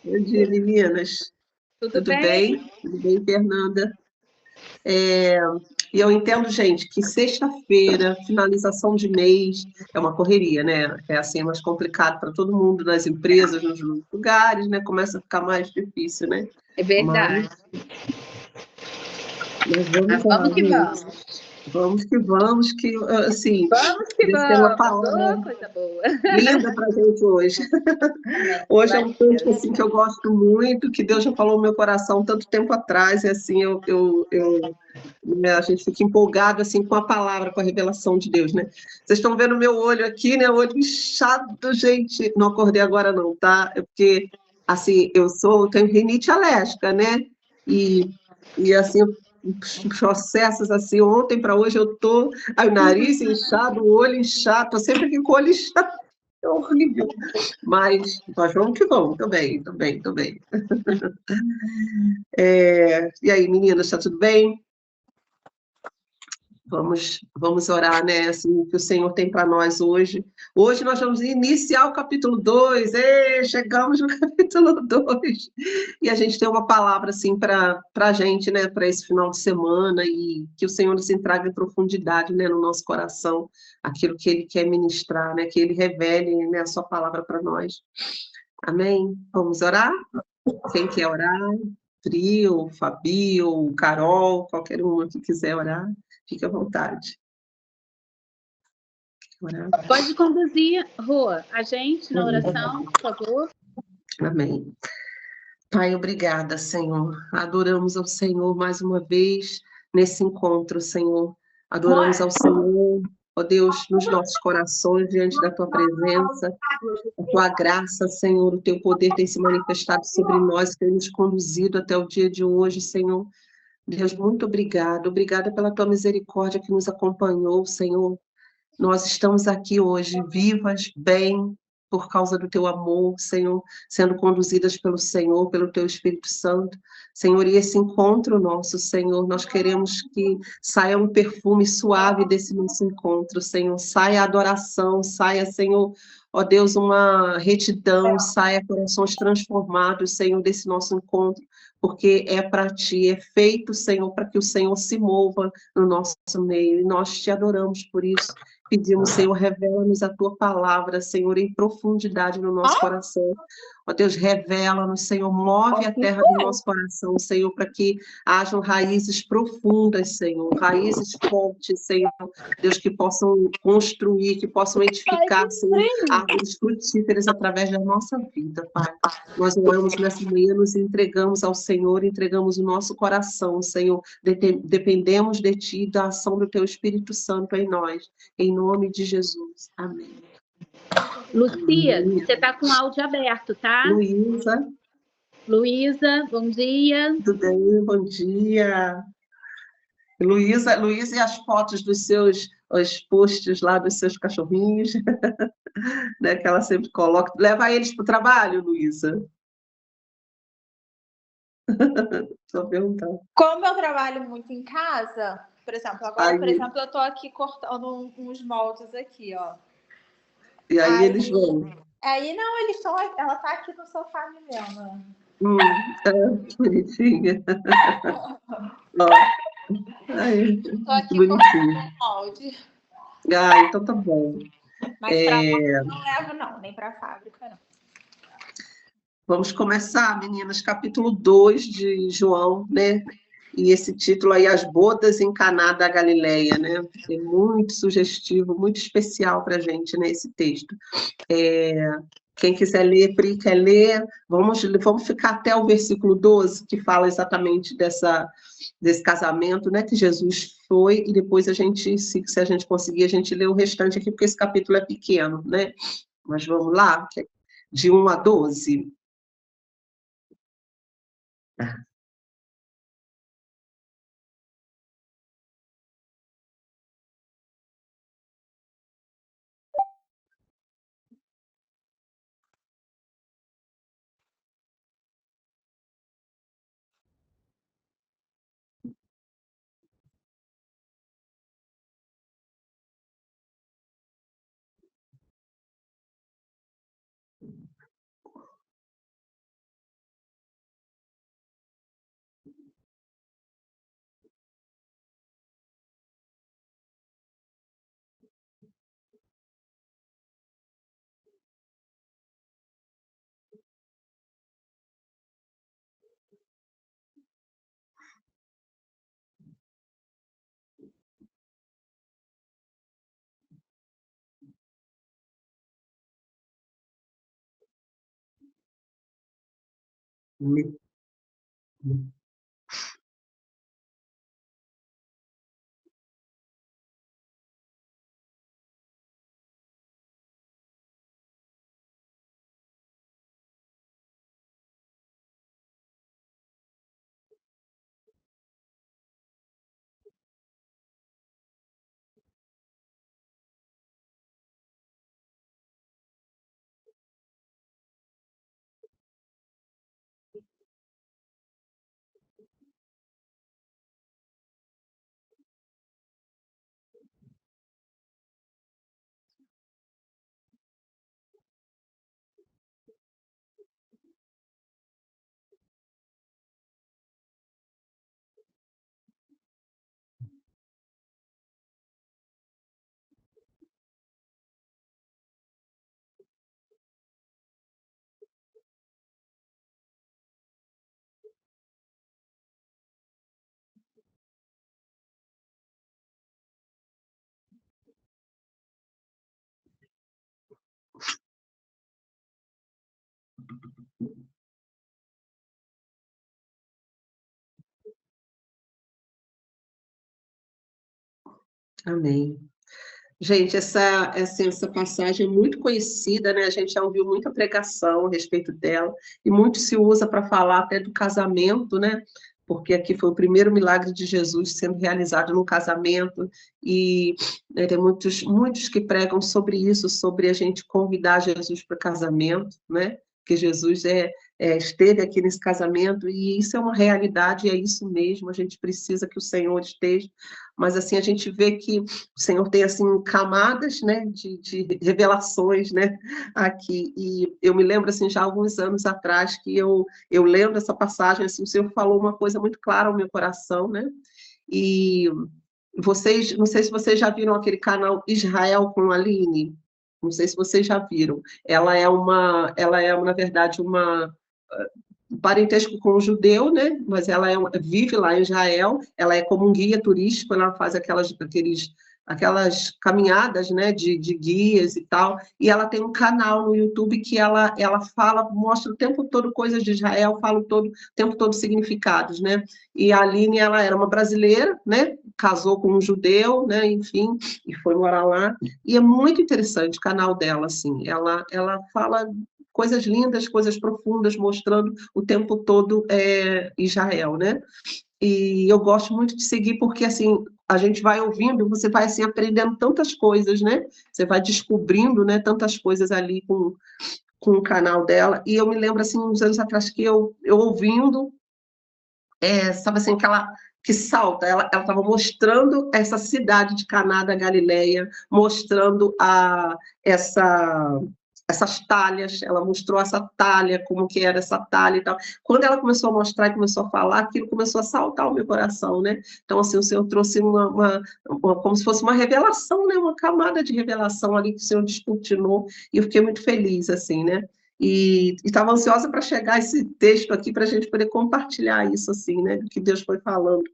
Bom dia, meninas. Tudo Tudo bem? bem? Tudo bem, Fernanda? E eu entendo, gente, que sexta-feira, finalização de mês, é uma correria, né? É assim, é mais complicado para todo mundo, nas empresas, nos lugares, né? Começa a ficar mais difícil, né? É Mas, verdade. mas Mas vamos lá, vamos que meninas. vamos. Vamos, que, assim, Vamos que Deus tem uma vamos. palavra Ô, coisa boa. linda para a gente hoje. Amém. Hoje é um texto Glória. assim que eu gosto muito, que Deus já falou no meu coração tanto tempo atrás, e assim né, a gente fica empolgado assim com a palavra, com a revelação de Deus, né? Vocês estão vendo meu olho aqui, né? Olho inchado, gente. Não acordei agora não, tá? É porque assim eu tenho rinite alérgica, né? E, e assim os processos assim ontem para hoje eu tô aí, o nariz inchado, o olho inchado, tô sempre aqui com o olho inchado. É horrível. Mas vamos que vamos, tô bem. E aí, meninas, está tudo bem? Vamos orar, né? Assim, o que o Senhor tem para nós hoje. Hoje nós vamos iniciar o capítulo 2. Chegamos no capítulo 2. E a gente tem uma palavra, assim, para a gente, né? Para esse final de semana e que o Senhor nos entregue em profundidade, né? No nosso coração, aquilo que Ele quer ministrar, né? Que Ele revele, né? A sua palavra para nós. Amém? Vamos orar? Quem quer orar? Pri, ou Fabi, ou Carol, qualquer uma que quiser orar, fique à vontade. Orar. Pode conduzir, Rô, a gente na Amém. oração, por favor. Amém. Pai, obrigada, Senhor. Adoramos ao Senhor mais uma vez nesse encontro, Senhor. Adoramos ao Senhor, ó Deus, nos nossos corações, diante da tua presença, a tua graça, Senhor, o teu poder tem se manifestado sobre nós, tem nos conduzido até o dia de hoje, Senhor. Deus, muito obrigado. Obrigada pela tua misericórdia que nos acompanhou, Senhor. Nós estamos aqui hoje vivas, bem, por causa do teu amor, Senhor, sendo conduzidas pelo Senhor, pelo teu Espírito Santo. Senhor, e esse encontro nosso, Senhor, nós queremos que saia um perfume suave desse nosso encontro, Senhor. Saia a adoração, saia, Senhor, ó Deus, uma retidão, saia corações transformados, Senhor, desse nosso encontro, porque é para ti, é feito, Senhor, para que o Senhor se mova no nosso meio, e nós te adoramos por isso. Pedimos, Senhor, revela-nos a tua palavra, Senhor, em profundidade no nosso coração. Ó Deus, revela-nos, Senhor, move a terra do nosso coração, Senhor, para que hajam raízes profundas, Senhor, raízes fortes, Senhor, Deus, que possam construir, que possam edificar, Senhor, árvores frutíferas através da nossa vida, Pai. Nós oramos nessa manhã, nos entregamos ao Senhor, entregamos o nosso coração, Senhor, dependemos de Ti e da ação do Teu Espírito Santo em nós. Em nome de Jesus. Amém. Lucia, Amém. você está com o áudio aberto, tá? Luísa, Luísa, bom dia. tudo bem? Bom dia. Luísa, e as fotos dos seus os posts lá dos seus cachorrinhos, né, que ela sempre coloca. Leva eles para o trabalho, Luísa? Só perguntar. Como eu trabalho muito em casa, por exemplo, agora, por Aí, exemplo, eu tô aqui cortando uns moldes aqui, ó. e aí Aí, eles vão. aí não, eles estão. Ela tá aqui no sofá me vendo. Que bonitinha. Ó, aí, Tô que aqui bonitinho. cortando molde. Ah, então tá bom. Mas pra loja não levo, não, nem pra fábrica, não. Vamos começar, meninas, capítulo 2 de João, né? E esse título aí, As Bodas em Caná da Galileia, né? É muito sugestivo, muito especial para a gente, né, esse texto. Quem quiser ler, Pri quer ler, vamos ficar até o versículo 12, que fala exatamente desse casamento, né, que Jesus foi, e depois a gente, se a gente conseguir, a gente lê o restante aqui, porque esse capítulo é pequeno, né? Mas vamos lá, de 1 a 12. Amém. Gente, essa passagem é muito conhecida, né? A gente já ouviu muita pregação a respeito dela, e muito se usa para falar até do casamento, né? Porque aqui foi o primeiro milagre de Jesus sendo realizado no casamento, e né, tem muitos que pregam sobre isso, sobre a gente convidar Jesus para o casamento, né? Que Jesus esteve aqui nesse casamento, e isso é uma realidade, e é isso mesmo, a gente precisa que o Senhor esteja, mas assim, a gente vê que o Senhor tem assim camadas, né, de revelações, né, aqui, e eu me lembro assim, já há alguns anos atrás, que eu lendo essa passagem, assim, o Senhor falou uma coisa muito clara ao meu coração, né, e vocês, não sei se vocês já viram aquele canal Israel com a Aline, não sei se vocês já viram, ela é, na verdade, um parentesco com um judeu, né? Mas ela vive lá em Israel, ela é como um guia turístico, ela faz aquelas caminhadas, né, de guias e tal, e ela tem um canal no YouTube que ela fala, mostra o tempo todo coisas de Israel, fala o tempo todo significados, né? E a Aline, ela era uma brasileira, né? Casou com um judeu, né? Enfim, e foi morar lá, e é muito interessante o canal dela, assim, ela fala coisas lindas, coisas profundas, mostrando o tempo todo Israel, né? E eu gosto muito de seguir porque, assim, a gente vai ouvindo, você vai, assim, aprendendo tantas coisas, né? Você vai descobrindo, né, tantas coisas ali com o canal dela. E eu me lembro, assim, uns anos atrás, que eu ouvindo, sabe assim, que salta, ela estava mostrando essa cidade de Caná da Galileia, mostrando essas talhas, ela mostrou essa talha, como que era essa talha e tal. Quando ela começou a mostrar e começou a falar, aquilo começou a saltar o meu coração, né? Então, assim, o Senhor trouxe como se fosse uma revelação, né? Uma camada de revelação ali que o Senhor descortinou, e eu fiquei muito feliz, assim, né? E estava ansiosa para chegar esse texto aqui para a gente poder compartilhar isso, assim, né? Do que Deus foi falando.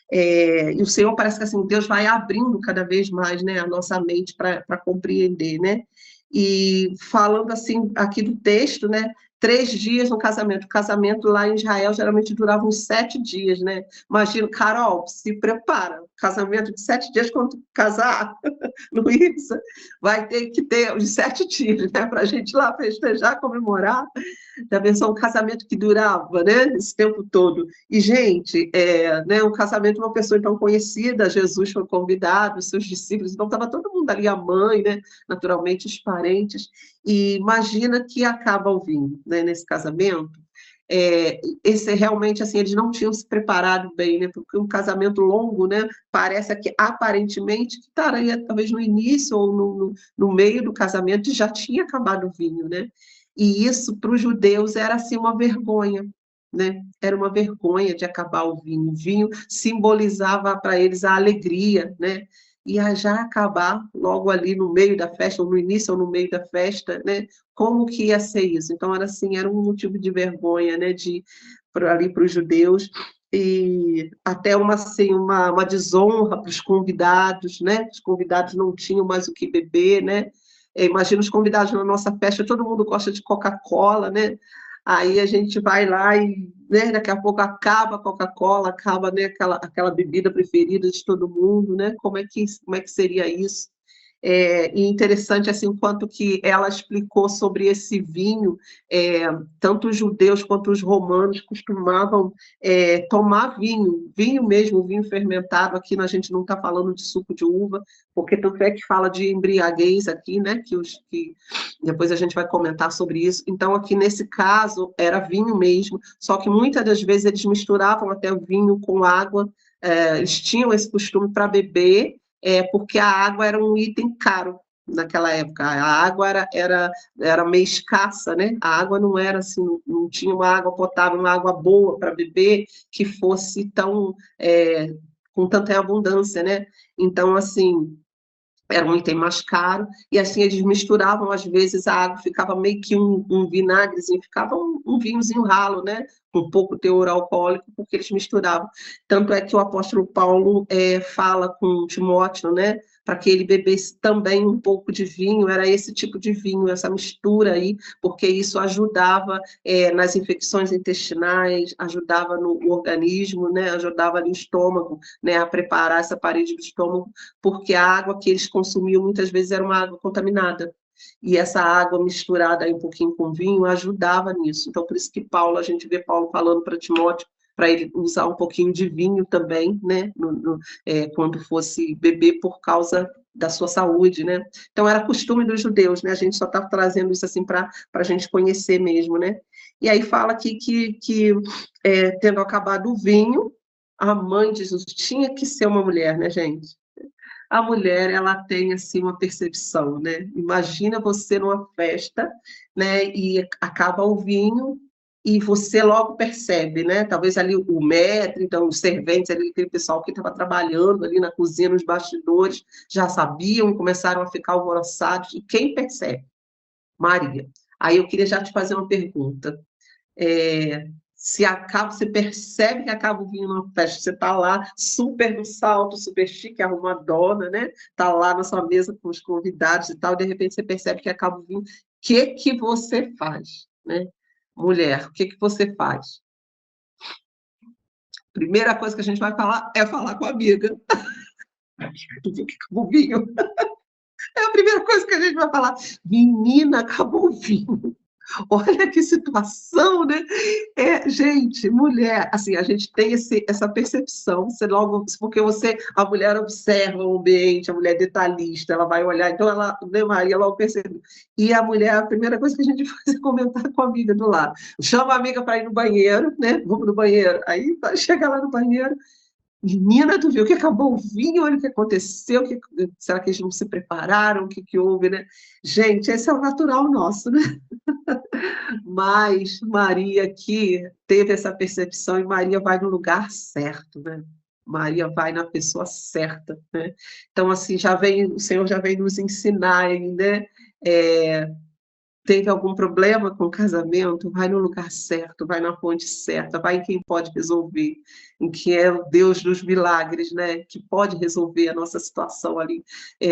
E o Senhor parece que assim, Deus vai abrindo cada vez mais, né, a nossa mente para compreender, né? E falando assim aqui do texto, né? 3 dias no casamento. O casamento lá em Israel geralmente durava uns 7 dias, né? Imagina, Carol, se prepara. Casamento de 7 dias, quando tu casar, Luísa, vai ter que ter os 7 dias, né? Para a gente ir lá festejar, comemorar. Já pensou um casamento que durava, né? Esse tempo todo. E, gente, né, um casamento de uma pessoa tão conhecida, Jesus foi convidado, os seus discípulos, então estava todo mundo ali, a mãe, né? Naturalmente, os parentes. E imagina que acaba o vinho, né, nesse casamento. Esse realmente, assim, eles não tinham se preparado bem, né? Porque um casamento longo, né? Parece que aparentemente que estaria talvez no início ou no meio do casamento já tinha acabado o vinho, né? E isso para os judeus era assim uma vergonha, né? Era uma vergonha de acabar o vinho. O vinho simbolizava para eles a alegria, né? E a já acabar logo ali no meio da festa, ou no início ou no meio da festa, né? Como que ia ser isso? Então era assim, era um motivo de vergonha, né? Ali para os judeus, e até assim, uma desonra para os convidados, né? Os convidados não tinham mais o que beber, né? Imagina os convidados na nossa festa, todo mundo gosta de Coca-Cola, né? Aí a gente vai lá e, né, daqui a pouco acaba a Coca-Cola, acaba, né, aquela bebida preferida de todo mundo, né? Como é que seria isso? E interessante assim, quanto que ela explicou sobre esse vinho, tanto os judeus quanto os romanos costumavam tomar vinho mesmo, vinho fermentado. Aqui a gente não está falando de suco de uva, porque tanto é que fala de embriaguez aqui, né? Que depois a gente vai comentar sobre isso. Então, aqui nesse caso, era vinho mesmo, só que muitas das vezes eles misturavam até o vinho com água, eles tinham esse costume para beber, porque a água era um item caro naquela época. A água era meio escassa, né? A água não era assim, não tinha uma água potável, uma água boa para beber que fosse tão com tanta abundância, né? Então, assim, era um item mais caro, e assim eles misturavam, às vezes a água ficava meio que um vinagrezinho, ficava um vinhozinho ralo, né? Com pouco teor alcoólico, porque eles misturavam. Tanto é que o apóstolo Paulo fala com Timóteo, né? Para que ele bebesse também um pouco de vinho, era esse tipo de vinho, essa mistura aí, porque isso ajudava nas infecções intestinais, ajudava no organismo, né? Ajudava no estômago, né? A preparar essa parede do estômago, porque a água que eles consumiam muitas vezes era uma água contaminada. E essa água misturada aí um pouquinho com vinho ajudava nisso. Então, por isso que Paulo, a gente vê Paulo falando para Timóteo, para ele usar um pouquinho de vinho também, né, quando fosse beber por causa da sua saúde, né? Então, era costume dos judeus, né? A gente só está trazendo isso assim para a gente conhecer mesmo, né? E aí fala aqui que tendo acabado o vinho, a mãe de Jesus tinha que ser uma mulher, né, gente? A mulher, ela tem assim uma percepção, né? Imagina você numa festa, né, e acaba o vinho e você logo percebe, né? Talvez ali o maître, então os serventes ali, aquele pessoal que estava trabalhando ali na cozinha, nos bastidores, já sabiam, começaram a ficar alvoroçados. E quem percebe? Maria. Aí eu queria já te fazer uma pergunta. Você percebe que acaba o vinho numa festa, você está lá super no salto, super chique, arrumadona, né? Está lá na sua mesa com os convidados e tal, e de repente você percebe que acaba o vinho. O que você faz, né? Mulher, o que você faz? Primeira coisa que a gente vai falar é falar com a amiga. Tu viu que acabou o vinho? É a primeira coisa que a gente vai falar. Menina, acabou o vinho. Olha que situação, né? Gente, mulher, assim, a gente tem essa percepção, você logo, porque a mulher observa o ambiente, a mulher é detalhista, ela vai olhar, então ela, né, Maria, logo percebe. E a mulher, a primeira coisa que a gente faz é comentar com a amiga do lado. Chama a amiga para ir no banheiro, né? Vamos no banheiro. Aí chega lá no banheiro, menina, tu viu que acabou o vinho, olha o que aconteceu, será que eles não se prepararam, o que houve, né? Gente, esse é o natural nosso, né? Mas Maria aqui teve essa percepção e Maria vai no lugar certo, né? Maria vai na pessoa certa, né? Então, assim, o Senhor já vem nos ensinar aí, né? Teve algum problema com o casamento, vai no lugar certo, vai na fonte certa, vai em quem pode resolver, em que é o Deus dos milagres, né? Que pode resolver a nossa situação ali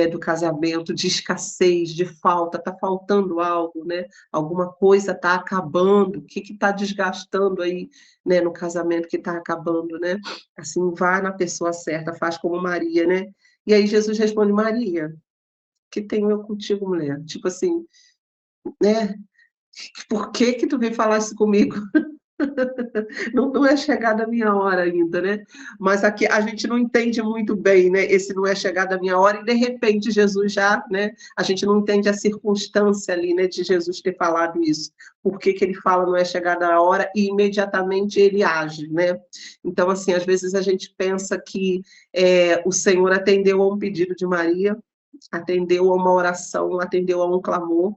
do casamento, de escassez, de falta, está faltando algo, né? Alguma coisa está acabando, o que está desgastando aí, né, no casamento que está acabando, né? Assim, vai na pessoa certa, faz como Maria, né? E aí Jesus responde, Maria, que tenho eu contigo, mulher? Tipo assim, né? Por que tu veio falar isso comigo? Não é chegada a minha hora ainda, né? Mas aqui a gente não entende muito bem, né? Esse não é chegada a minha hora, e de repente Jesus já, né? A gente não entende a circunstância ali, né? De Jesus ter falado isso. Por que ele fala não é chegada a hora e imediatamente ele age, né? Então, assim, às vezes a gente pensa que o Senhor atendeu a um pedido de Maria, atendeu a uma oração, atendeu a um clamor,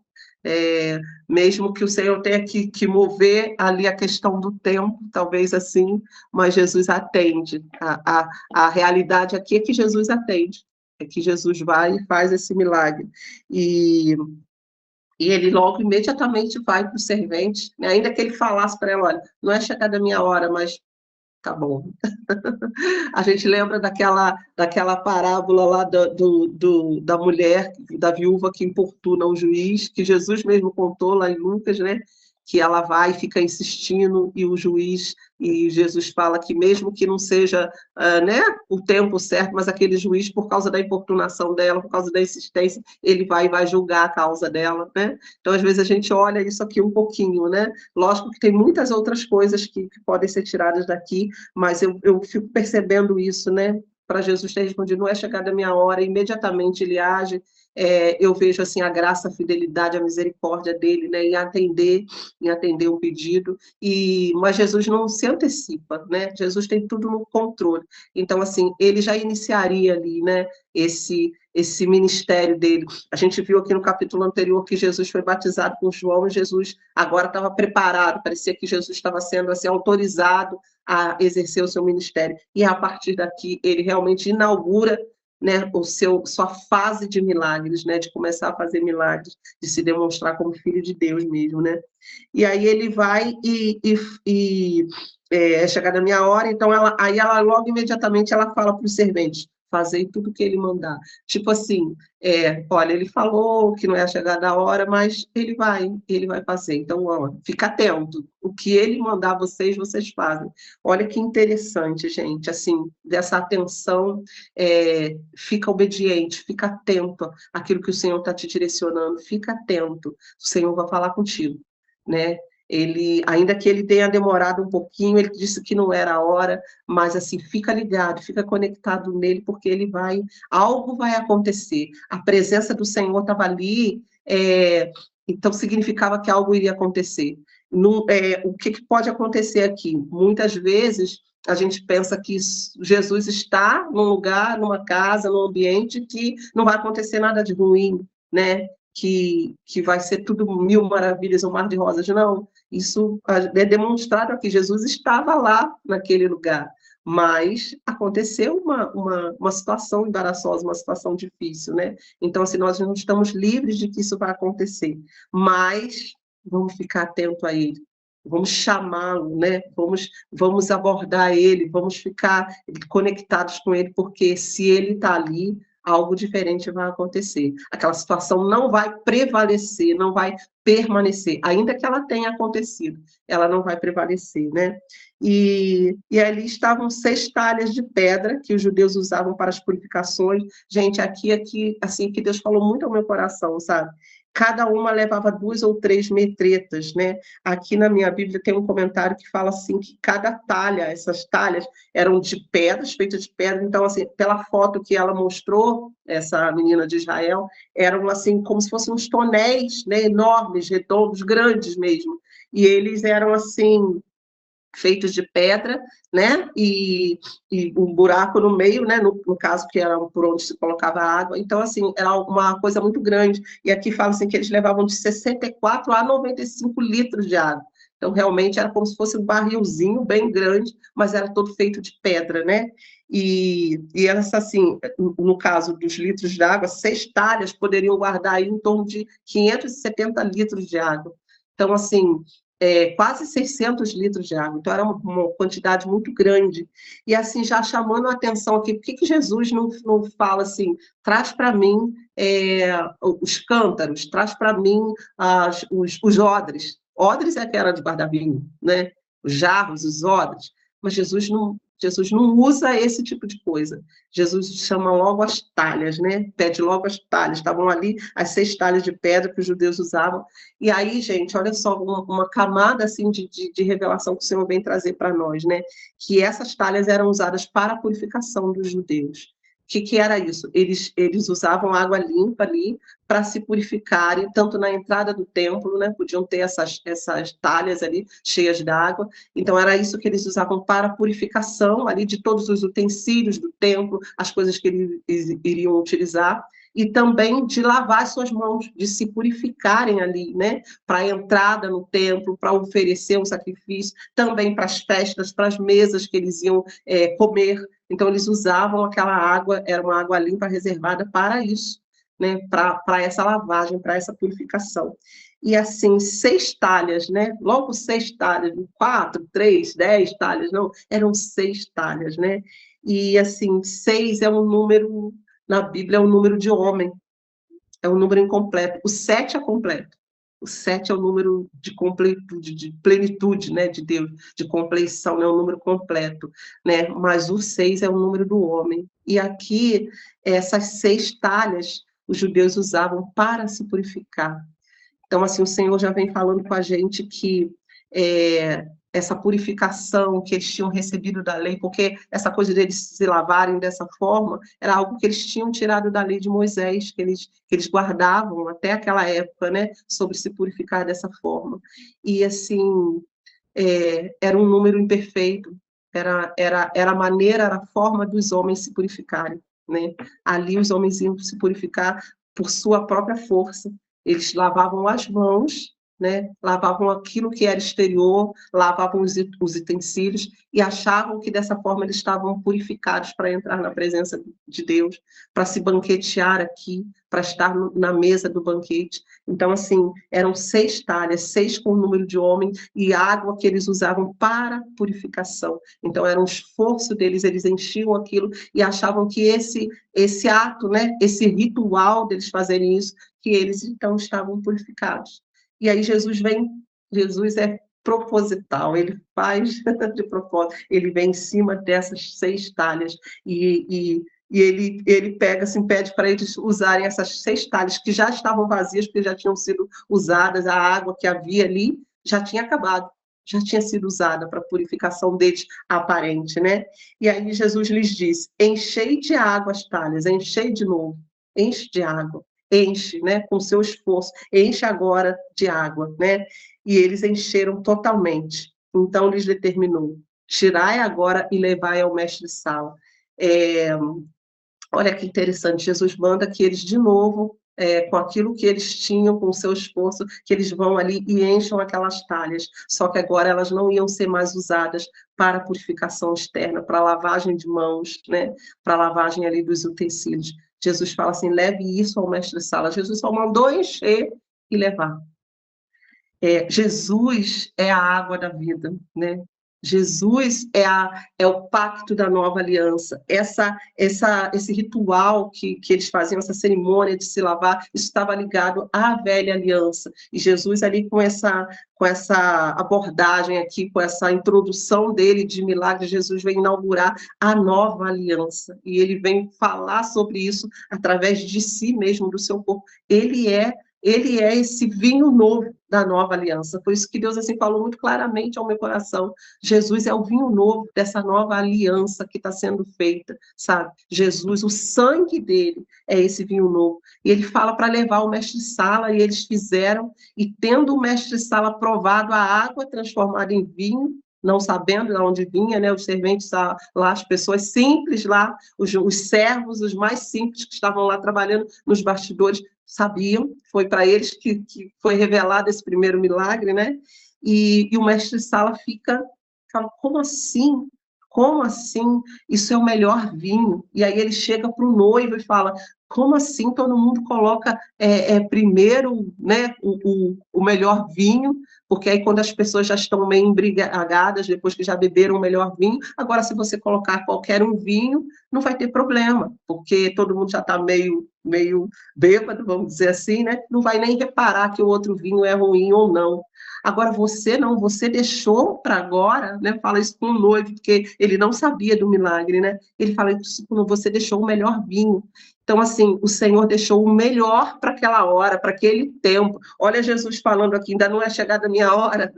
mesmo que o Senhor tenha que mover ali a questão do tempo, talvez assim, mas Jesus atende. A realidade aqui é que Jesus atende, é que Jesus vai e faz esse milagre. E ele logo, imediatamente, vai para o servente, né? Ainda que ele falasse para ela, olha, não é chegada a minha hora, mas tá bom. A gente lembra daquela parábola lá da mulher, da viúva que importuna o juiz, que Jesus mesmo contou lá em Lucas, né? que ela vai e fica insistindo, e o juiz, e Jesus fala que mesmo que não seja né, o tempo certo, mas aquele juiz, por causa da importunação dela, por causa da insistência, ele vai julgar a causa dela, né? Então, às vezes, a gente olha isso aqui um pouquinho, né? Lógico que tem muitas outras coisas que podem ser tiradas daqui, mas eu fico percebendo isso, né? Para Jesus ter respondido, não é chegada a minha hora, imediatamente ele age. Eu vejo assim a graça, a fidelidade, a misericórdia dele, né, em atender um pedido, mas Jesus não se antecipa, né? Jesus tem tudo no controle. Então, assim, ele já iniciaria ali, né, esse ministério dele. A gente viu aqui no capítulo anterior que Jesus foi batizado por João, e Jesus agora estava preparado, parecia que Jesus estava sendo assim, autorizado a exercer o seu ministério, e a partir daqui ele realmente inaugura, né, sua fase de milagres, né, de começar a fazer milagres, de se demonstrar como filho de Deus mesmo, né? E aí ele vai é chegada a minha hora, então aí ela logo imediatamente ela fala para os serventes, fazei tudo o que ele mandar. Tipo assim, olha, ele falou que não é a chegada a hora, mas ele vai fazer. Então, ó, fica atento. O que ele mandar vocês fazem. Olha que interessante, gente, assim, dessa atenção, fica obediente, fica atento àquilo que o Senhor está te direcionando, fica atento, o Senhor vai falar contigo, né? Ele, ainda que ele tenha demorado um pouquinho, ele disse que não era a hora, mas assim, fica ligado, fica conectado nele, porque algo vai acontecer. A presença do Senhor estava ali, então significava que algo iria acontecer. O que pode acontecer aqui? Muitas vezes a gente pensa que Jesus está num lugar, numa casa, num ambiente que não vai acontecer nada de ruim, né? Que vai ser tudo mil maravilhas, um mar de rosas. Não, isso é demonstrado aqui. Jesus estava lá, naquele lugar, mas aconteceu uma situação embaraçosa, uma situação difícil, né? Então, assim, nós não estamos livres de que isso vai acontecer, mas vamos ficar atento a ele, vamos chamá-lo, né? Vamos abordar ele, vamos ficar conectados com ele, porque se ele está ali, algo diferente vai acontecer. Aquela situação não vai prevalecer, não vai permanecer, ainda que ela tenha acontecido, ela não vai prevalecer, né? E ali estavam 6 talhas de pedra que os judeus usavam para as purificações. Gente, aqui, assim, que Deus falou muito ao meu coração, sabe? Cada uma levava 2 ou 3 metretas, né? Aqui na minha Bíblia tem um comentário que fala assim, que cada talha, essas talhas, eram de pedras, feitas de pedra. Então, assim, pela foto que ela mostrou, essa menina de Israel, eram assim, como se fossem uns tonéis, né? Enormes, redondos, grandes mesmo. E eles eram assim, feitos de pedra, né, e um buraco no meio, né, no caso, que era por onde se colocava a água. Então, assim, era uma coisa muito grande. E aqui fala assim, que eles levavam de 64 a 95 litros de água. Então, realmente, era como se fosse um barrilzinho bem grande, mas era todo feito de pedra, né? E essa, assim, no caso dos litros de água, 6 talhas poderiam guardar aí em torno de 570 litros de água. Então, assim, quase 600 litros de água, então era uma quantidade muito grande. E assim, já chamando a atenção aqui, por que Jesus não fala assim, traz para mim os cântaros, traz para mim os odres. Odres é que era de guardar vinho, né? Os jarros, os odres. Mas Jesus não usa esse tipo de coisa. Jesus chama logo as talhas, né? Pede logo as talhas. Estavam ali as 6 talhas de pedra que os judeus usavam. E aí, gente, olha só, uma camada assim, de revelação que o Senhor vem trazer para nós, né? Que essas talhas eram usadas para a purificação dos judeus. O que era isso? Eles usavam água limpa ali para se purificarem, tanto na entrada do templo, né? Podiam ter essas talhas ali cheias d'água. Então, era isso que eles usavam para a purificação ali de todos os utensílios do templo, as coisas que eles iriam utilizar, e também de lavar suas mãos, de se purificarem ali, né? Para a entrada no templo, para oferecer um sacrifício, também para as festas, para as mesas que eles iam comer. Então, eles usavam aquela água, era uma água limpa reservada para isso, né? Para essa lavagem, para essa purificação. E assim, 6 talhas, né? Logo 6 talhas, 4, 3, 10 talhas, não, eram 6 talhas, né? E assim, 6 é um número, na Bíblia, é um número de homem, é um número incompleto. O 7 é completo. O 7 é o número de completude, de plenitude, né, de Deus, de compleição, é o número completo, né? Mas o 6 é o número do homem. E aqui, essas 6 talhas, os judeus usavam para se purificar. Então, assim, o Senhor já vem falando com a gente que essa purificação que eles tinham recebido da lei, porque essa coisa deles se lavarem dessa forma, era algo que eles tinham tirado da lei de Moisés, que eles guardavam até aquela época, né, sobre se purificar dessa forma. E, assim, era um número imperfeito, era a maneira, era a forma dos homens se purificarem, né? Ali os homens iam se purificar por sua própria força. Eles lavavam as mãos, né? Lavavam aquilo que era exterior, lavavam os utensílios e achavam que dessa forma eles estavam purificados para entrar na presença de Deus, para se banquetear aqui, para estar na mesa do banquete. Então, assim, eram 6 talhas, 6 com o número de homem, e água que eles usavam para purificação. Então, era um esforço deles, eles enchiam aquilo e achavam que esse ato, né, esse ritual deles fazerem isso, que eles, então, estavam purificados. E aí Jesus é proposital, ele faz de propósito, ele vem em cima dessas 6 talhas, e ele pega, assim, pede para eles usarem essas 6 talhas que já estavam vazias, porque já tinham sido usadas, a água que havia ali já tinha acabado, já tinha sido usada para a purificação deles aparente, né? E aí Jesus lhes disse: enchei de água as talhas, enchei de novo, enche de água. Enche, né, com seu esforço, enche agora de água, né? E eles encheram totalmente. Então lhes determinou: tirai agora e levai ao mestre-sala. Olha que interessante, Jesus manda que eles de novo, com aquilo que eles tinham, com o seu esforço, que eles vão ali e encham aquelas talhas, só que agora elas não iam ser mais usadas para purificação externa, para lavagem de mãos, né, para lavagem ali dos utensílios. Jesus fala assim: leve isso ao mestre-sala. Jesus só mandou encher e levar. Jesus é a água da vida, né? Jesus é o pacto da nova aliança. Esse ritual que eles faziam, essa cerimônia de se lavar, isso estava ligado à velha aliança. E Jesus ali com essa abordagem aqui, com essa introdução dele de milagre, Jesus vem inaugurar a nova aliança. E ele vem falar sobre isso através de si mesmo, do seu corpo. Ele é esse vinho novo da nova aliança. Por isso que Deus assim falou muito claramente ao meu coração: Jesus é o vinho novo dessa nova aliança que está sendo feita, sabe? Jesus, o sangue dele é esse vinho novo. E ele fala para levar o mestre-sala, e eles fizeram, e tendo o mestre-sala provado a água transformada em vinho, não sabendo de onde vinha, né, os serventes lá, as pessoas simples lá, os servos, os mais simples que estavam lá trabalhando nos bastidores, sabiam, foi para eles que foi revelado esse primeiro milagre, né? E o mestre-sala fala: como assim? Como assim? Isso é o melhor vinho. E aí ele chega para o noivo e fala: como assim todo mundo coloca primeiro, né, o melhor vinho? Porque aí quando as pessoas já estão meio embriagadas, depois que já beberam o melhor vinho, agora se você colocar qualquer um vinho, não vai ter problema, porque todo mundo já está meio bêbado, vamos dizer assim, né? Não vai nem reparar que o outro vinho é ruim ou não. Agora você não, você deixou para agora, né? Fala isso com o noivo, porque ele não sabia do milagre, né? Ele fala isso: você deixou o melhor vinho. Então, assim, o Senhor deixou o melhor para aquela hora, para aquele tempo. Olha Jesus falando aqui: ainda não é chegada a minha hora,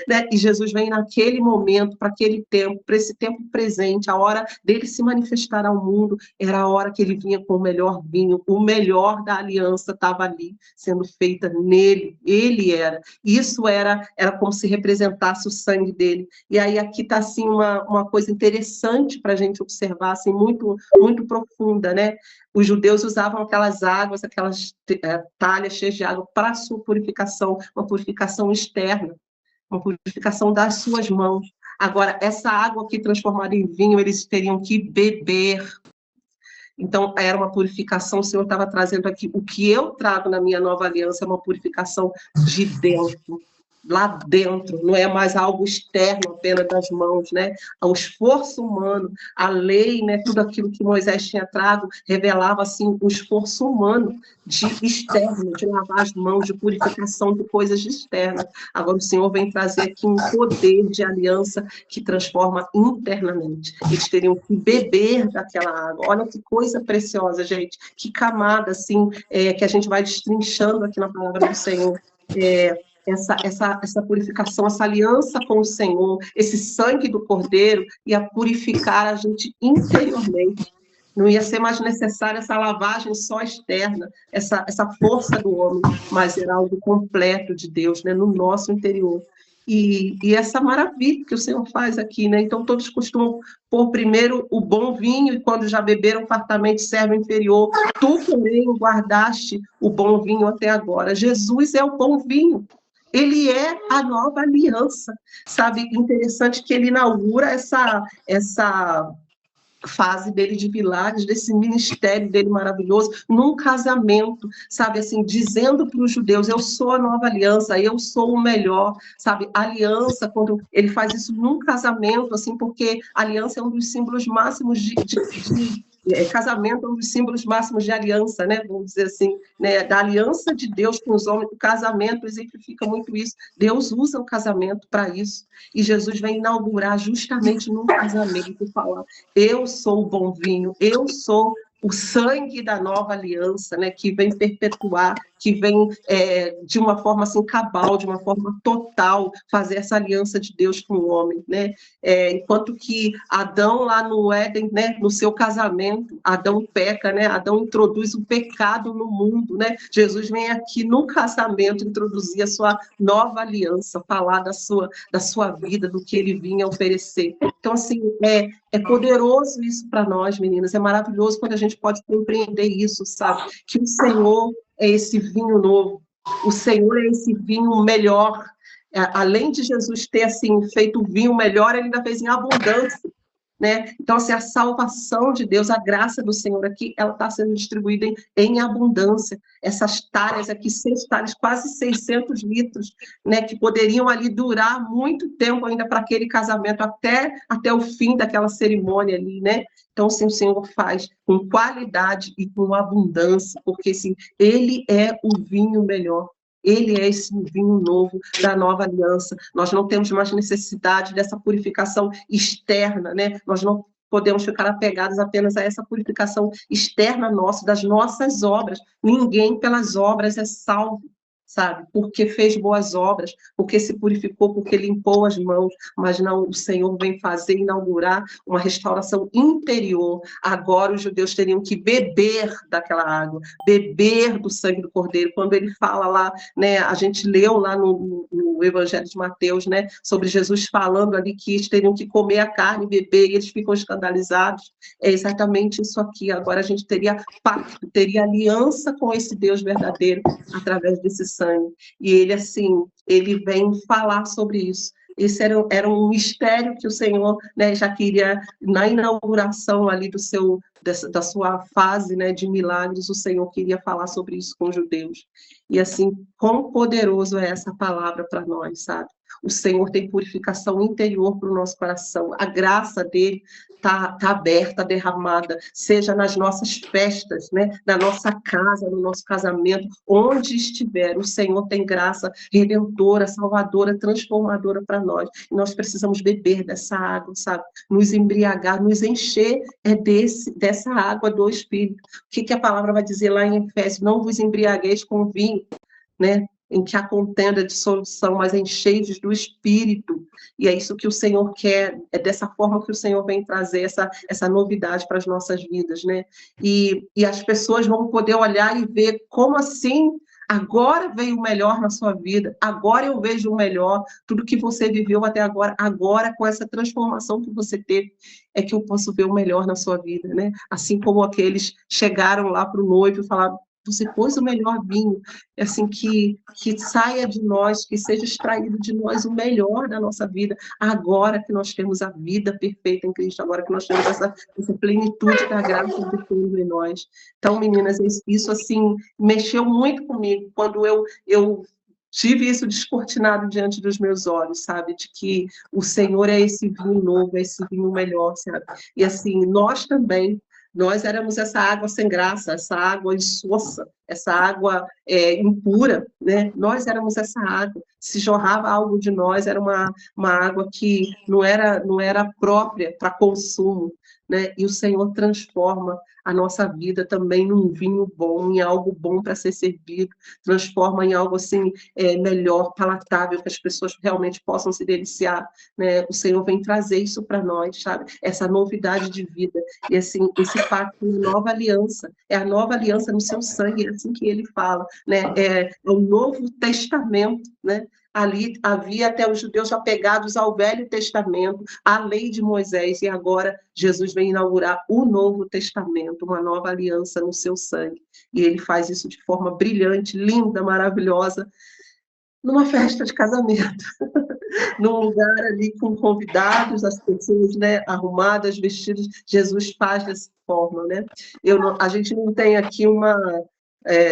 né? E Jesus vem naquele momento, para aquele tempo, para esse tempo presente, a hora dele se manifestar ao mundo, era a hora que ele vinha com o melhor vinho, o melhor da aliança estava ali, sendo feita nele, ele era. Isso era como se representasse o sangue dele. E aí aqui está, assim, uma coisa interessante para a gente observar, assim, muito, muito profunda, né? Os judeus usavam aquelas águas, aquelas talhas cheias de água para a sua purificação, uma purificação externa, uma purificação das suas mãos. Agora, essa água aqui transformada em vinho, eles teriam que beber. Então, era uma purificação, o Senhor estava trazendo aqui: o que eu trago na minha nova aliança é uma purificação de dentro. lá dentro, não é mais algo externo apenas das mãos, né? O esforço humano, a lei, né? Tudo aquilo que Moisés tinha trago revelava assim o esforço humano de externo, de lavar as mãos, de purificação de coisas externas. Agora o Senhor vem trazer aqui um poder de aliança que transforma internamente. Eles teriam que beber daquela água. Olha que coisa preciosa, gente. Que camada assim que a gente vai destrinchando aqui na palavra do Senhor. Essa purificação, essa aliança com o Senhor, esse sangue do Cordeiro ia purificar a gente interiormente. Não ia ser mais necessária essa lavagem só externa, essa força do homem, mas era algo completo de Deus, né, no nosso interior. E essa maravilha que o Senhor faz aqui, né? Então todos costumam pôr primeiro o bom vinho, e quando já beberam fartamente serve o inferior. Tu, porém, guardaste o bom vinho até agora. Jesus é o bom vinho. Ele é a nova aliança, sabe? Interessante que ele inaugura essa fase dele de milagres, desse ministério dele maravilhoso, num casamento, sabe, assim, dizendo para os judeus, eu sou a nova aliança, eu sou o melhor, sabe, aliança, quando ele faz isso num casamento, assim, porque aliança é um dos símbolos máximos casamento é um dos símbolos máximos de aliança, né? Vamos dizer assim, né? Da aliança de Deus com os homens, o casamento exemplifica muito isso. Deus usa o casamento para isso. E Jesus vem inaugurar justamente num casamento e falar: eu sou o bom vinho, eu sou o sangue da nova aliança, né, que vem perpetuar, que vem de uma forma assim cabal, de uma forma total, fazer essa aliança de Deus com o homem, né? Enquanto que Adão lá no Éden, né, no seu casamento, Adão peca, né? Adão introduz o pecado no mundo, né? Jesus vem aqui no casamento introduzir a sua nova aliança, falar da sua vida, do que ele vinha oferecer. Então, assim, é poderoso isso para nós, meninas, é maravilhoso quando a gente pode compreender isso, sabe? Que o Senhor é esse vinho novo, o Senhor é esse vinho melhor. Além de Jesus ter, assim, feito o vinho melhor, ele ainda fez em abundância, né? Então, assim, a salvação de Deus, a graça do Senhor aqui, ela está sendo distribuída em abundância. Essas talhas aqui, 6 talhas, quase 600 litros, né? Que poderiam ali durar muito tempo ainda para aquele casamento, até o fim daquela cerimônia ali, né? Então, assim, o Senhor faz com qualidade e com abundância, porque, assim, ele é o vinho melhor. Ele é esse vinho novo da nova aliança. Nós não temos mais necessidade dessa purificação externa, né? Nós não podemos ficar apegados apenas a essa purificação externa nossa, das nossas obras. Ninguém pelas obras é salvo, sabe? Porque fez boas obras, porque se purificou, porque limpou as mãos, mas não, o Senhor vem fazer, inaugurar uma restauração interior. Agora os judeus teriam que beber daquela água, beber do sangue do Cordeiro. Quando ele fala lá, né, a gente leu lá no Evangelho de Mateus, né, sobre Jesus falando ali que eles teriam que comer a carne e beber, e eles ficam escandalizados. É exatamente isso aqui. Agora a gente teria pacto, teria aliança com esse Deus verdadeiro através desse sangue. E ele, assim, ele vem falar sobre isso. Esse era um mistério que o Senhor, né, já queria, na inauguração ali da sua fase, né, de milagres, o Senhor queria falar sobre isso com os judeus. E, assim, quão poderoso é essa palavra para nós, sabe? O Senhor tem purificação interior para o nosso coração. A graça dele está aberta, derramada, seja nas nossas festas, né? Na nossa casa, no nosso casamento, onde estiver, o Senhor tem graça redentora, salvadora, transformadora para nós. E nós precisamos beber dessa água, sabe? Nos embriagar, nos encher dessa água do Espírito. O que a palavra vai dizer lá em Efésios? Não vos embriagueis com vinho, né? Em que há contenda de dissolução, mas encheios do Espírito. E é isso que o Senhor quer, é dessa forma que o Senhor vem trazer essa novidade para as nossas vidas, né? E as pessoas vão poder olhar e ver como assim, agora veio o melhor na sua vida, agora eu vejo o melhor, tudo que você viveu até agora com essa transformação que você teve, é que eu posso ver o melhor na sua vida, né? Assim como aqueles chegaram lá para o noivo e falaram: você pôs o melhor vinho, assim, que saia de nós, que seja extraído de nós o melhor da nossa vida, agora que nós temos a vida perfeita em Cristo, agora que nós temos essa plenitude da graça de Deus em nós. Então, meninas, isso, assim, mexeu muito comigo, quando eu tive isso descortinado diante dos meus olhos, sabe? De que o Senhor é esse vinho novo, é esse vinho melhor, sabe? E assim, nós também, nós éramos essa água sem graça, essa água insossa, essa água impura, né? Nós éramos essa água. Se jorrava algo de nós, era uma água que não era própria para consumo, né? E o Senhor transforma a nossa vida também num vinho bom, em algo bom para ser servido, transforma em algo assim melhor, palatável, que as pessoas realmente possam se deliciar, né? O Senhor vem trazer isso para nós, sabe? Essa novidade de vida, e assim, esse pacto de nova aliança, é a nova aliança no seu sangue, é assim que ele fala, né? É o Novo Testamento, né? Ali havia até os judeus apegados ao Velho Testamento, à lei de Moisés, e agora Jesus vem inaugurar o Novo Testamento, uma nova aliança no seu sangue. E ele faz isso de forma brilhante, linda, maravilhosa, numa festa de casamento, num lugar ali com convidados, as pessoas, né, arrumadas, vestidas. Jesus faz dessa forma, né? A gente não tem aqui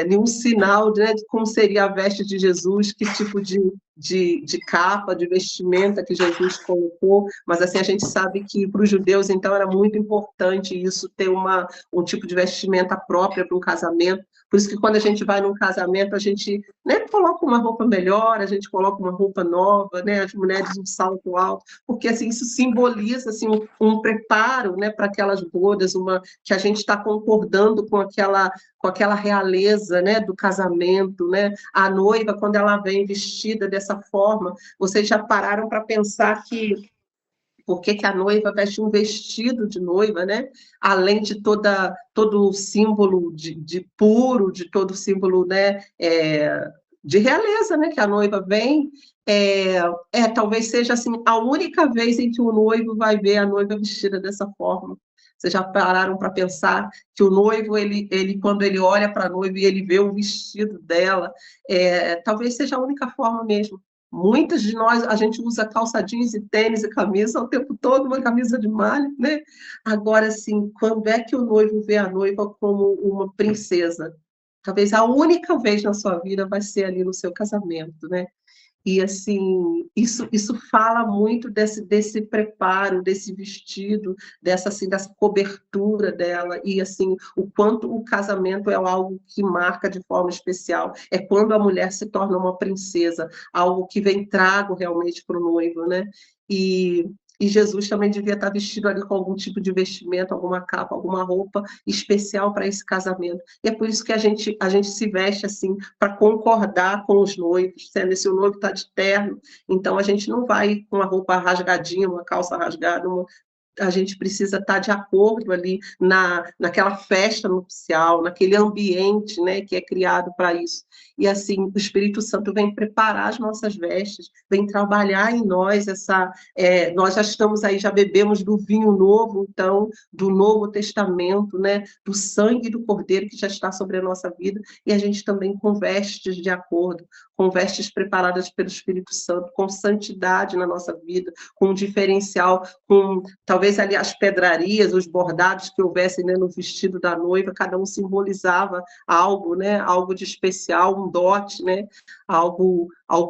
nenhum sinal, né, de como seria a veste de Jesus, que tipo de capa, de vestimenta que Jesus colocou, mas assim, a gente sabe que para os judeus, então, era muito importante isso, ter um tipo de vestimenta própria para um casamento. Por isso que quando a gente vai num casamento, a gente, né, coloca uma roupa melhor, a gente coloca uma roupa nova, né, as mulheres um salto alto, porque assim, isso simboliza assim, um preparo, né, para aquelas bodas, que a gente está concordando com aquela realeza, né, do casamento, né? A noiva, quando ela vem vestida dessa forma, vocês já pararam para pensar por que a noiva veste um vestido de noiva, né? Além de todo o símbolo de puro, de todo o símbolo, né, de realeza, né, que a noiva vem, talvez seja assim, a única vez em que o noivo vai ver a noiva vestida dessa forma. Vocês já pararam para pensar que o noivo, ele quando ele olha para a noiva e ele vê o vestido dela, talvez seja a única forma mesmo. Muitas de nós, a gente usa calça jeans e tênis e camisa o tempo todo, uma camisa de malha, né? Agora, assim, quando é que o noivo vê a noiva como uma princesa? Talvez a única vez na sua vida vai ser ali no seu casamento, né? E, assim, isso fala muito desse preparo, desse vestido, dessa cobertura dela, e, assim, o quanto o casamento é algo que marca de forma especial. É quando a mulher se torna uma princesa, algo que vem trago realmente para o noivo, né? E Jesus também devia estar vestido ali com algum tipo de vestimento, alguma capa, alguma roupa especial para esse casamento. E é por isso que a gente se veste assim, para concordar com os noivos, sendo se o noivo está de terno, então a gente não vai com uma roupa rasgadinha, uma calça rasgada, a gente precisa estar de acordo ali naquela festa nupcial, naquele ambiente, né, que é criado para isso. E assim, o Espírito Santo vem preparar as nossas vestes, vem trabalhar em nós nós já estamos aí, já bebemos do vinho novo, então, do Novo Testamento, né, do sangue do Cordeiro que já está sobre a nossa vida, e a gente também com vestes de acordo, com vestes preparadas pelo Espírito Santo, com santidade na nossa vida, com um diferencial, com talvez ali as pedrarias, os bordados que houvessem, né, no vestido da noiva, cada um simbolizava algo, né, algo de especial, um dote, né, algo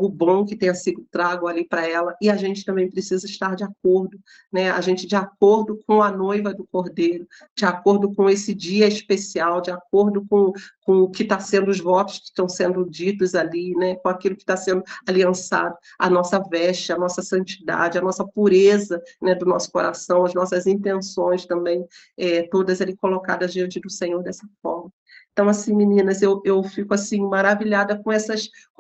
bom que tenha sido trago ali para ela, e a gente também precisa estar de acordo, né, a gente de acordo com a noiva do Cordeiro, de acordo com esse dia especial, de acordo com o que está sendo, os votos que estão sendo ditos ali, né, com aquilo que está sendo aliançado, a nossa veste, a nossa santidade, a nossa pureza, né, do nosso coração, as nossas intenções também, todas ali colocadas diante do Senhor dessa forma. Então, assim, meninas, eu fico, assim, maravilhada com